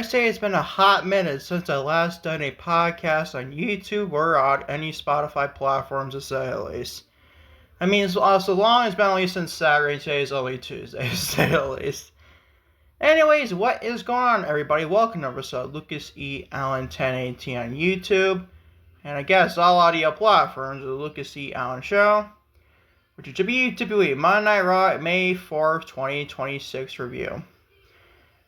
I say it's been a hot minute since I last done a podcast on YouTube or on any Spotify platforms, to say the least. I mean, so long it's been at least since Saturday. Today is only Tuesday, to say the least. Anyways, what is going on, everybody? Welcome to episode Lucas E. Allen 1018 on YouTube, and I guess all audio platforms of the Lucas E. Allen Show, which is WWE Monday Night Raw May 4th, 2026 review.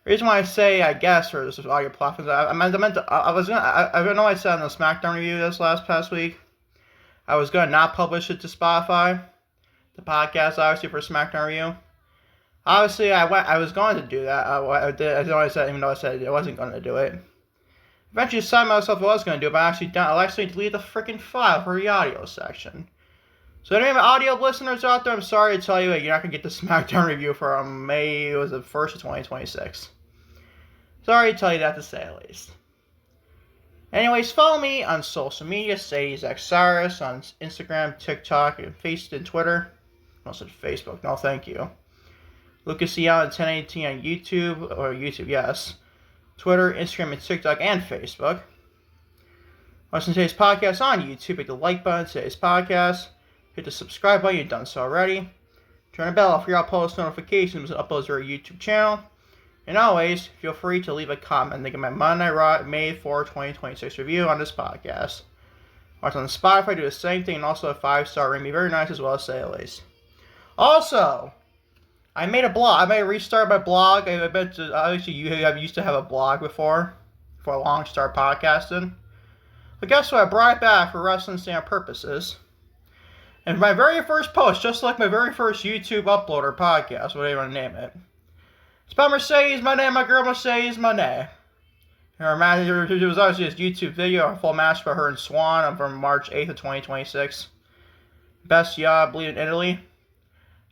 The reason why I say I guess for this audio platforms, I know I said on the SmackDown review this past week, I was gonna not publish it to Spotify, the podcast obviously for SmackDown review. Obviously, I was going to do that. I said, even though I said I wasn't going to do it. Eventually, decided myself I was going to do it, but I actually deleted the freaking file for the audio section. So, any of my audio listeners out there, I'm sorry to tell you that you're not going to get the SmackDown review for May 1st of 2026. Sorry to tell you that, to say the least. Anyways, follow me on social media, say Zach Cyrus on Instagram, TikTok, and Facebook and Twitter. I said Facebook, no thank you. Lucas E. Allen 1018 on YouTube, yes. Twitter, Instagram, and TikTok, and Facebook. Watching today's podcast on YouTube, hit the like button to today's podcast. Hit the subscribe button if you've done so already. Turn the bell for your post notifications when uploads to our YouTube channel. And always, feel free to leave a comment thinking my Monday Night Raw May 4, 2026 review on this podcast. Watch on Spotify, do the same thing, and also a 5-star rating. Be very nice as well as say the least. Also, I made a blog. I may restart my blog. I bet obviously you have used to have a blog before a long start podcasting. But guess what? I brought it back for wrestling stand purposes. And my very first post, just like my very first YouTube upload or podcast, whatever you want to name it, it's about Mercedes Moné, my girl Mercedes Moné. It was obviously this YouTube video, a full match about her and Swan from March 8th of 2026. Best I believe in Italy.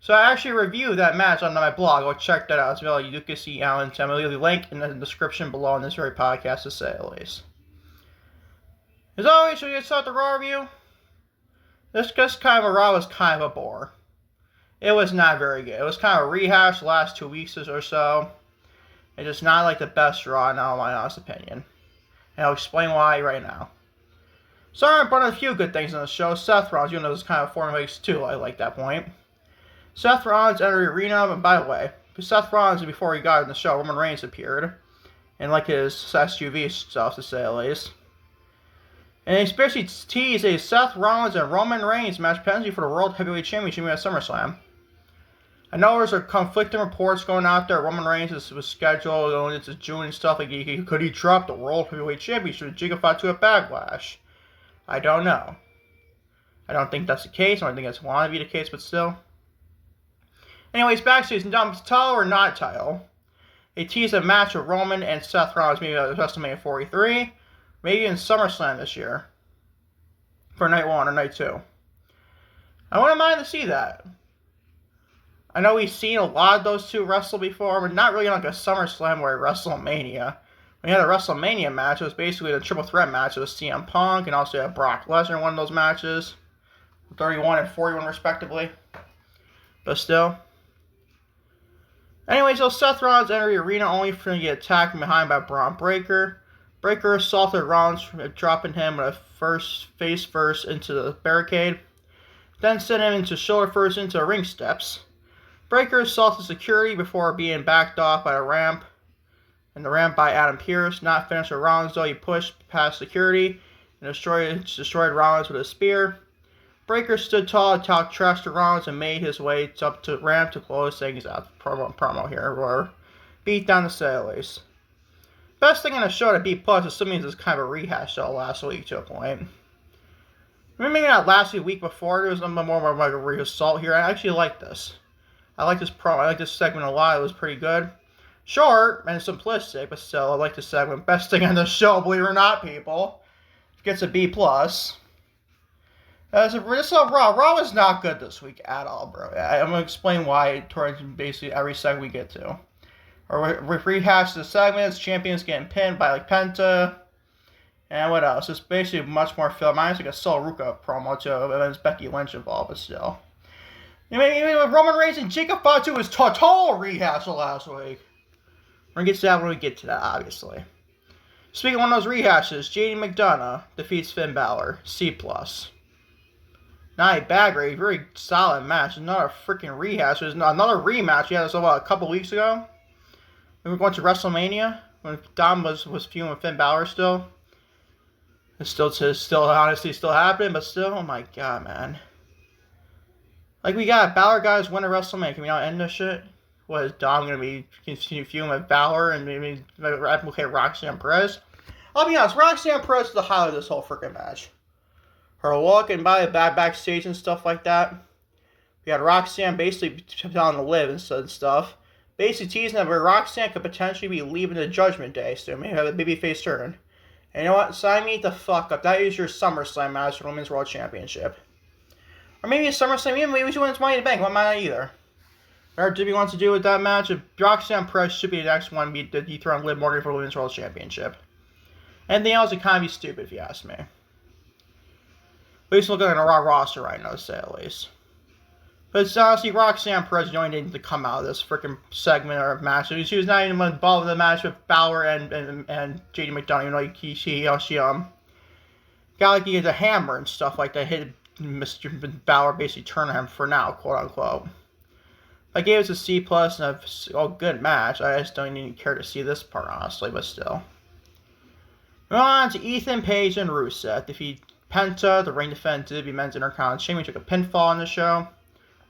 So I actually reviewed that match on my blog. Go check that out. It's about Lucas E. Allen. I'm going to leave the link in the description below in this very podcast, to say the least. As always, should we get started the Raw review? This kind of a Raw was kind of a bore. It was not very good. It was kind of a rehash the last 2 weeks or so. It's just not like the best Raw, in my honest opinion. And I'll explain why right now. So I brought a few good things on the show. Seth Rollins, even though it was kind of 4 weeks too, I like that point. Seth Rollins entered the arena, and by the way, Seth Rollins, before he got in the show, Roman Reigns appeared. And like his SUV stuff, to say the least. And he especially teased a Seth Rollins and Roman Reigns match potentially for the World Heavyweight Championship at SummerSlam. I know there's conflicting reports going out there. Roman Reigns was scheduled going into June and stuff. Like, could he drop the World Heavyweight Championship to Giga to a Backlash? I don't know. I don't think that's the case. I don't think that's want to be the case, but still. Anyways, backstage, title or not title, they teased a match of Roman and Seth Rollins, maybe at WrestleMania 43, maybe in SummerSlam this year, for night 1 or night 2. I wouldn't mind to see that. I know we've seen a lot of those two wrestle before, but not really like a SummerSlam or a WrestleMania. When you had a WrestleMania match, it was basically a triple threat match. It was CM Punk and also had Brock Lesnar in one of those matches, 31 and 41 respectively. But still. Anyways, so Seth Rollins entered the arena only for him to get attacked from behind by Braun Breaker. Breaker assaulted Rollins, dropping him with a face first into the barricade. Then sent him into shoulder first into the ring steps. Breaker assaulted security before being backed off by the ramp. And the ramp by Adam Pearce. Not finished with Rollins though. He pushed past security and destroyed Rollins with a spear. Breaker stood tall and talked trash to Rollins and made his way up to the ramp to close things out. Promo here, or beat down the sailors. Best thing on the show to B+, assuming this is kind of a rehash show last week to a point. Maybe not last week before, there was a more of like a re-assault here. I actually like this. I like this promo. I like this segment a lot. It was pretty good. Short and simplistic, but still, I like this segment. Best thing on the show, believe it or not, people. Gets a B+. This is Raw. Raw was not good this week at all, bro. I'm going to explain why towards basically every segment we get to. Or we rehash the segments, champions getting pinned by like Penta. And what else? It's basically much more film. Minus like a Sol Ruka promo too, and there's Becky Lynch involved, but still. Even with Roman Reigns and Jacob Fatu was total rehash last week. We're going to get to that when we get to that, obviously. Speaking of one of those rehashes, JD McDonough defeats Finn Balor, C+. Not a bad grade, very solid match. Another freaking rehash. There's another rematch. Yeah, this was a couple weeks ago. We were going to WrestleMania when Dom was feuding with Finn Balor still. It's still honestly still happening, but still, oh my god, man. Like, we got Balor guys win at WrestleMania. Can we not end this shit? What, is Dom going to be continue feuding with Balor and maybe replicate Roxanne Perez? I'll be honest, Roxanne Perez is the highlight of this whole freaking match. Her look and backstage and stuff like that. We had Roxanne basically telling to live and stuff. Basically teasing that Roxanne could potentially be leaving the Judgment Day soon. Maybe have a babyface turn. And you know what? Sign me the fuck up. That is your SummerSlam match for the Women's World Championship. Or maybe a SummerSlam. Maybe she wins Money in the Bank. What might I either? Whatever Jimmy wants to do with that match, if Roxanne Perez should be the next one to dethrone Liv Morgan for the Women's World Championship. Anything else would kind of be stupid if you ask me. At least looking at a Raw roster right now, to say at least. But it's honestly, Roxanne Perez only needed to come out of this freaking segment or match. She was not even involved in the match with Balor and JD McDonough. You know, she got like the hammer and stuff like that. Hit Mr. Balor, basically turning him for now, quote unquote. I gave it a C+ and a good match. I just don't even care to see this part, honestly, but still. Moving on to Ethan Page and Rusev defeat Penta, the reigning defendant WWE Men's Intercontinental Champion, took a pinfall on the show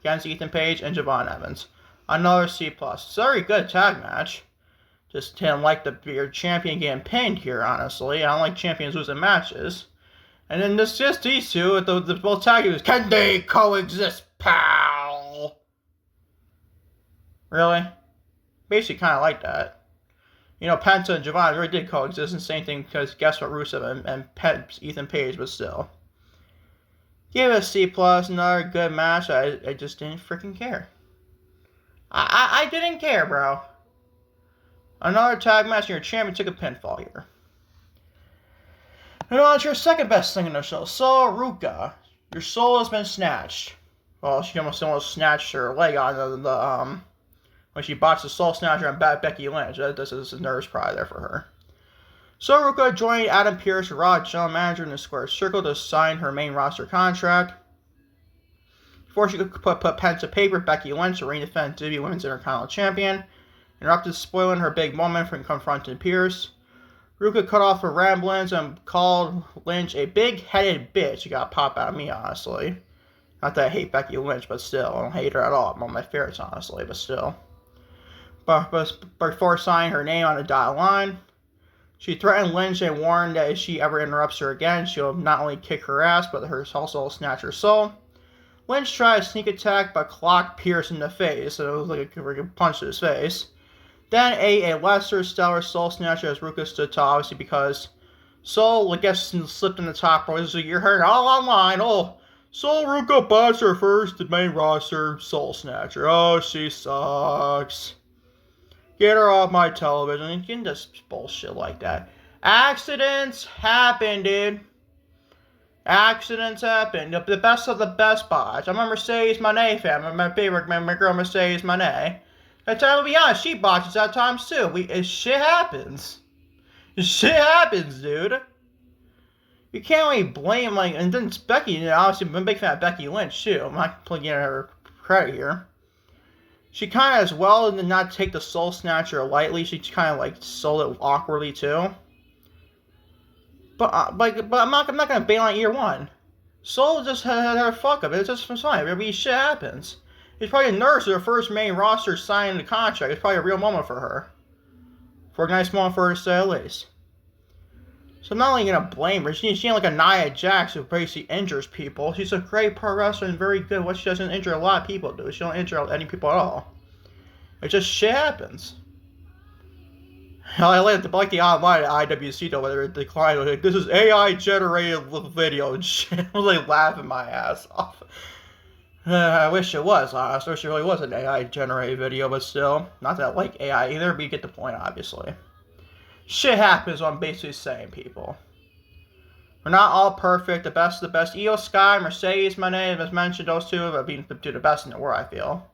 against Ethan Page and Javon Evans. Another C+. It's a very good tag match. Just didn't like your champion getting pinned here, honestly. I don't like champions losing matches. And then this just these two, the both tag teams. Can they coexist, pal? Really? Basically kind of like that. You know, Penta and Javon really did coexist, and same thing because guess what, Rusev and Ethan Page, but still. Give it a C+, another good match. I just didn't freaking care. I didn't care, bro. Another tag match and your champion took a pinfall here. And on to your second best thing in the show, Solo Ruka. Your soul has been snatched. Well, she almost snatched her leg on the when she botched the Soul Snatcher on Becky Lynch. This is nerves probably there for her. So Ruka joined Adam Pearce, Raw general manager in the Square Circle, to sign her main roster contract. Before she could put pen to paper, Becky Lynch, the reigning defendant WWE Women's Intercontinental Champion, interrupted, spoiling her big moment from confronting Pearce. Ruka cut off her ramblings and called Lynch a big-headed bitch. She got a pop out of me, honestly. Not that I hate Becky Lynch, but still. I don't hate her at all. I'm one of my favorites, honestly, but still. But before signing her name on the dotted line, she threatened Lynch and warned that if she ever interrupts her again, she'll not only kick her ass, but also snatch her soul. Lynch tried a sneak attack, but clocked Pearce in the face, so it was like a freaking punch to his face. Then a lesser stellar soul snatcher as Ruka stood tall, obviously because Soul, I guess, slipped in the top row. So you're hearing all online. Oh, Soul Ruka botched her first main roster soul snatcher. Oh, she sucks. Get her off my television. You can just bullshit like that. Accidents happen, dude. Accidents happen. The best of the best botch. I'm a Mercedes Moné fan. I'm my favorite, my girl Mercedes Moné. To be honest, she botches at times too. Shit happens. Shit happens, dude. You can't really blame, like, and then Becky, you know, obviously I'm a big fan of Becky Lynch too. I'm not giving her credit here. She kind of, as well, did not take the Soul Snatcher lightly. She kind of, like, sold it awkwardly, too. But I'm not going to bail on year one. Soul just had her fuck up. It's just fine. I mean, shit happens. She's probably nervous with her first main roster signing the contract. It's probably a real moment for her. For a nice moment for her to say at least. So I'm not only going to blame her. She ain't like a Nia Jax who basically injures people. She's a great pro wrestler and very good. What she doesn't injure a lot of people do. She don't injure any people at all. It just shit happens. I like the online at IWC though, where they declined, like, this is AI generated video and shit. I was like laughing my ass off. I wish it was, honestly. I wish it really was an AI generated video, but still. Not that I like AI either, but you get the point, obviously. Shit happens, what I'm basically saying, people. We're not all perfect. The best of the best. Io Sky, Mercedes Moné, as mentioned, those two have been the best in the world, I feel.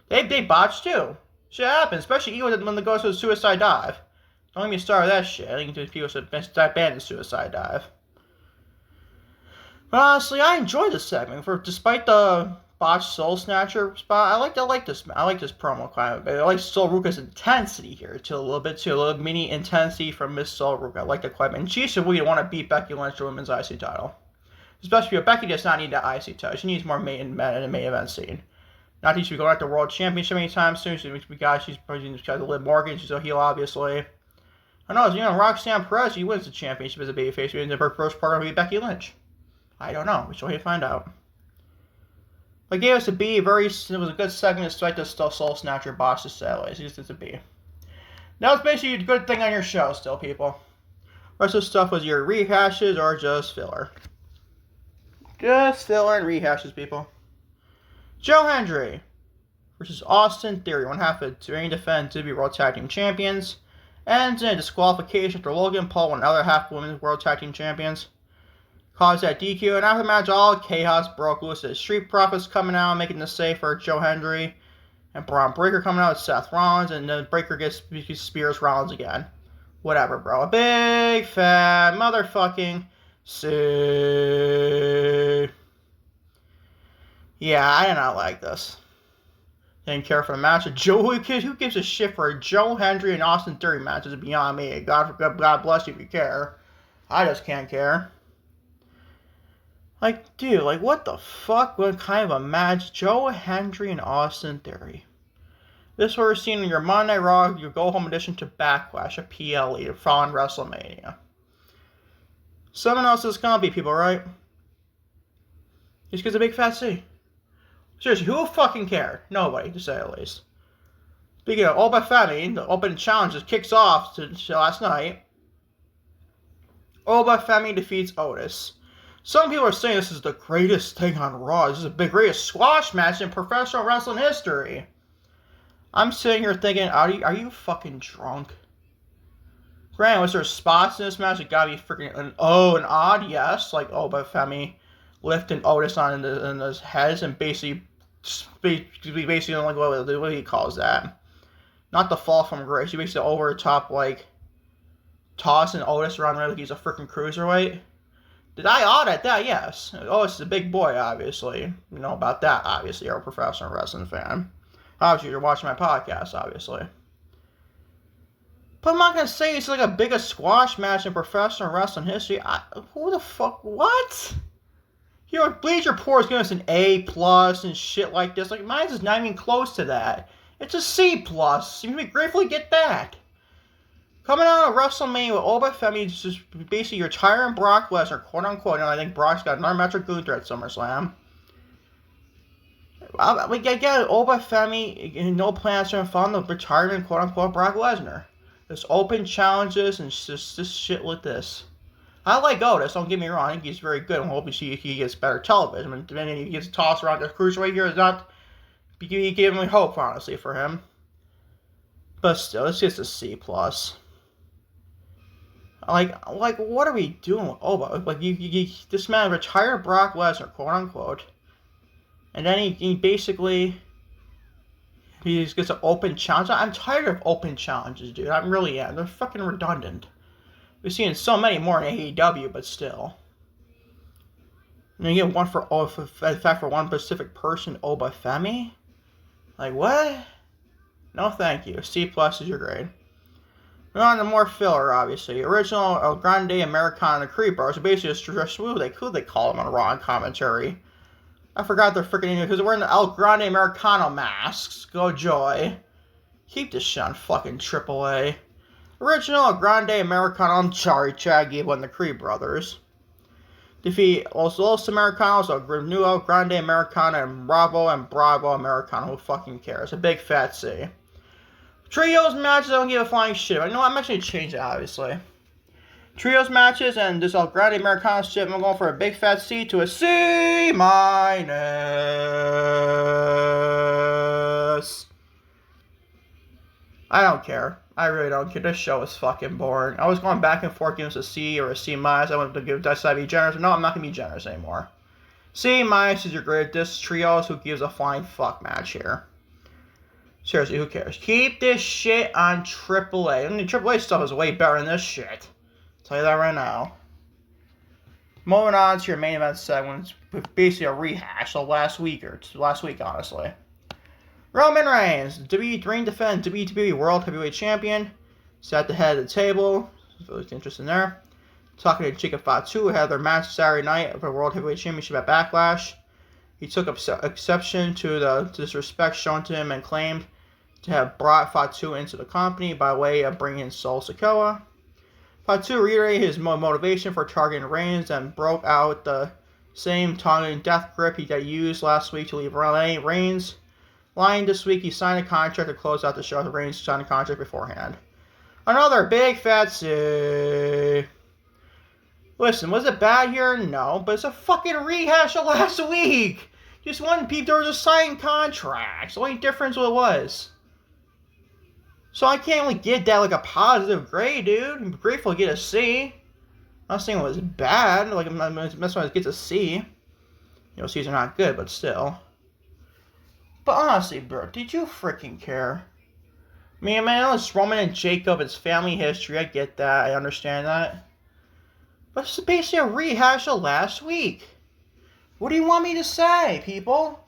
They botched too. Shit happens, especially even when it goes to a suicide dive. Don't let me start with that shit. I think people should ban the suicide dive. But honestly, I enjoyed this segment. Despite the botched Soul Snatcher spot, I like this promo quite a bit. I like Sol Ruka's intensity here too, a little bit too, a little mini intensity from Miss Sol Ruka. I like that quite a bit. And she should really want to beat Becky Lynch for Women's IC title, especially if Becky does not need that IC title. She needs more in the main event scene. Not that she should go after World Championship anytime soon. She's got Liv Morgan. She's a heel, obviously. I know, Roxanne Perez, she wins the championship as a babyface. She wins her first partner will be Becky Lynch. I don't know. We shall find out. But gave us a B. It was a good segment despite the Soul Snatcher boss to say. It's just a B. Now it's basically a good thing on your show still, people. The rest of the stuff was your rehashes or just filler. Just filler and rehashes, people. Joe Hendry versus Austin Theory. One half of the reigning defending WWE World Tag Team Champions. Ends in a disqualification for Logan Paul and other half Women's World Tag Team Champions. Caused that DQ, and after the match, all chaos broke loose. The Street Profits coming out, making the save for Joe Hendry, and Braun Breaker coming out with Seth Rollins, and then Breaker gets spears Rollins again. Whatever, bro. A big fat motherfucking save. Yeah, I did not like this. Didn't care for the match. Who gives a shit for a Joe Hendry and Austin Theory match? Is beyond me. God bless you if you care. I just can't care. Like, dude, like, what the fuck? What kind of a match? Joe Hendry and Austin Theory. This is what we're seeing in your Monday Raw, your go-home edition to Backlash, a PLE, following WrestleMania. Someone else is gonna be, people, right? Just because a big fat C. Seriously, who fucking cared? Nobody, to say the least. Speaking of Oba Femi, the open challenge just kicks off to last night. Oba Femi defeats Otis. Some people are saying this is the greatest thing on Raw. This is the greatest squash match in professional wrestling history. I'm sitting here thinking, are you fucking drunk? Granted, was there spots in this match that gotta be freaking an odd? Yes, like Oba Femi lifting Otis on in his heads and basically like what he calls that. Not the fall from grace. He basically over the top like tossing Otis around like he's a freaking cruiserweight. Did I audit that? Yes. Otis is a big boy, obviously. You know about that, obviously. You're a professional wrestling fan. Obviously, you're watching my podcast, obviously. But I'm not going to say it's like a biggest squash match in professional wrestling history. Who the fuck? What? You know, Bleacher Report is giving us an A+ and shit like this. Like, mine is not even close to that. It's a C+. You can gratefully get that. Coming out of WrestleMania with Oba Femi just basically retiring Brock Lesnar, quote unquote. And I think Brock's got another match with Gunther at SummerSlam. We get Oba Femi, no plans to fund the retirement, quote unquote, Brock Lesnar. There's open challenges and just this shit with this. I like Otis, don't get me wrong. I think he's very good. I'm hoping he gets better television. I mean, then he gets tossed around the cruiserweight here is not. You give me hope, honestly, for him. But still, it's just a C+. Like, what are we doing with Oba? Like, this man retired Brock Lesnar, quote unquote, and then he basically he just gets an open challenge. I'm tired of open challenges, dude. I really am. They're fucking redundant. We've seen so many more in AEW, but still. And you get one for one specific person, Oba Femi. Like what? No, thank you. C+ is your grade. We're on to more filler, obviously. Original El Grande Americana Creed Bros. So basically, who they call them on Raw commentary. I forgot their freaking name because they're wearing the El Grande Americano masks. Go Joy. Keep this shit on fucking AAA. Original El Grande Americano. I'm sorry, Chad Gable and the Creed Brothers. Defeat Los Americanos, a new El Grande Americana, and Bravo Americano. Who fucking cares? A big fat C. Trios matches, I don't give a flying shit. I know I'm actually changing it, obviously. Trios matches and this El Grande Americano shit, I'm going for a big fat C to a C-. I don't care. I really don't care. This show is fucking boring. I was going back and forth giving us a C or a C-. I wanted to decide to be generous. No, I'm not going to be generous anymore. C- is your grade. This trios who gives a flying fuck match here. Seriously, who cares? Keep this shit on AAA. I mean, AAA stuff is way better than this shit. I'll tell you that right now. Moving on to your main event segment, it's basically a rehash of last week, honestly. Roman Reigns, WWE defend WWE World Heavyweight Champion, sat at the head of the table. There's really interesting there. Talking to Jacob Fatu, who had their match Saturday night for the World Heavyweight Championship at Backlash. He took exception to the disrespect shown to him and claimed to have brought Fatu into the company by way of bringing in Sol Sikoa. Fatu reiterated his motivation for targeting Reigns and broke out the same taunting death grip he used last week to leave Reigns. Lying this week, he signed a contract to close out the show. The Reigns signed a contract beforehand. Another big fat C. Listen, was it bad here? No, but it's a fucking rehash of last week. Just one people were just signing contracts. The only difference what it was. So I can't really give that like a positive grade, dude. I'm grateful to get a C. I'm not saying it was bad. Like that's why I get a C. You know, C's are not good, but still. But honestly, bro, did you freaking care? I mean, man, it's Roman and Jacob. It's family history. I get that. I understand that. But it's basically a rehash of last week. What do you want me to say, people?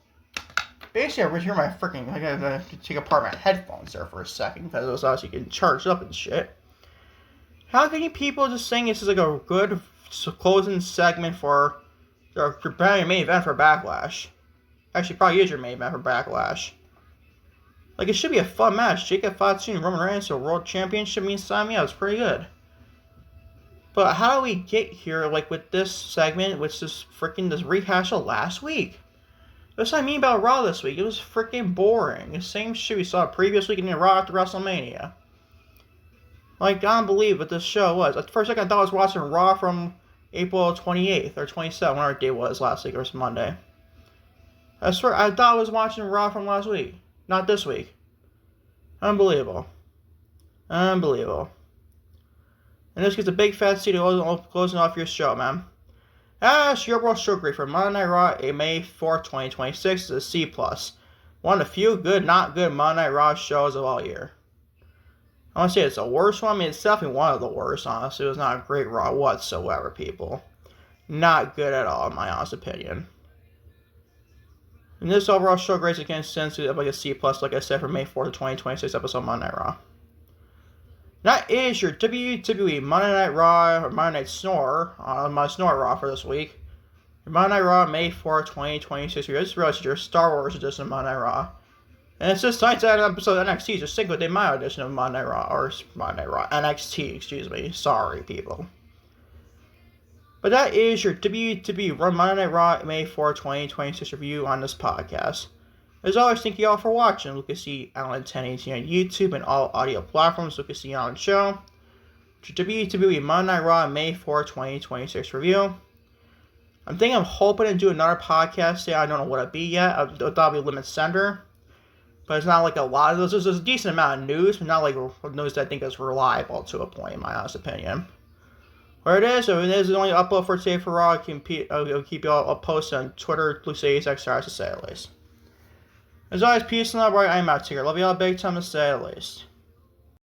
Basically, I hear my freaking. I gotta take apart my headphones there for a second because those obviously getting charged up and shit. How can you people just saying this is like a good closing segment for your main event for Backlash? Actually, probably is your main event for Backlash. Like, it should be a fun match. Jacob Fatu and Roman Reigns to a World Championship means sign me up. It's pretty good. But how do we get here, like, with this segment, which is freaking this rehash of last week? That's what I mean about Raw this week. It was freaking boring. The same shit we saw previous week in Raw after WrestleMania. Like, I don't believe what this show was. At first second, I thought I was watching Raw from April 28th or 27th, whatever day it was last week, or it was Monday. I swear, I thought I was watching Raw from last week. Not this week. Unbelievable. Unbelievable. And this gets a big fat C to closing off your show, man. Your World Show grade for Monday Night Raw, May 4th, 2026 is a C+. One of the few good, not good Monday Night Raw shows of all year. I want to say it's the worst one. I mean, it's definitely one of the worst, honestly. It was not a great Raw whatsoever, people. Not good at all, in my honest opinion. And this overall show grades again sends to like a C+, like I said, for May 4th, 2026 episode Monday Night Raw. That is your WWE Monday Night Raw, or Monday Night Snore, my Snore Raw for this week. Your Monday Night Raw, May 4th, 2026. You just realized your Star Wars edition of Monday Night Raw. And it's just tonight's episode of NXT, just Cinco de Mayo edition of Monday Night Raw, or Monday Night Raw, NXT, excuse me. Sorry, people. But that is your WWE Monday Night Raw, May 4th, 2026 review on this podcast. As always, thank you all for watching. Look at see Alan 1018 on YouTube and all audio platforms. Look at see Alan Show. WWE Monday Night Raw, May 4th, 2026 review. I'm hoping to do another podcast today. I don't know what it'll be yet. That'll be Limit Center. But it's not like a lot of those. There's a decent amount of news, but not like news that I think is reliable to a point, in my honest opinion. Where it is, if it is the only upload for today for Raw, I'll keep you all posted on Twitter, LuceASX, to say at least. As always, peace and love, right? I'm out here. Love you all big time, to say at least.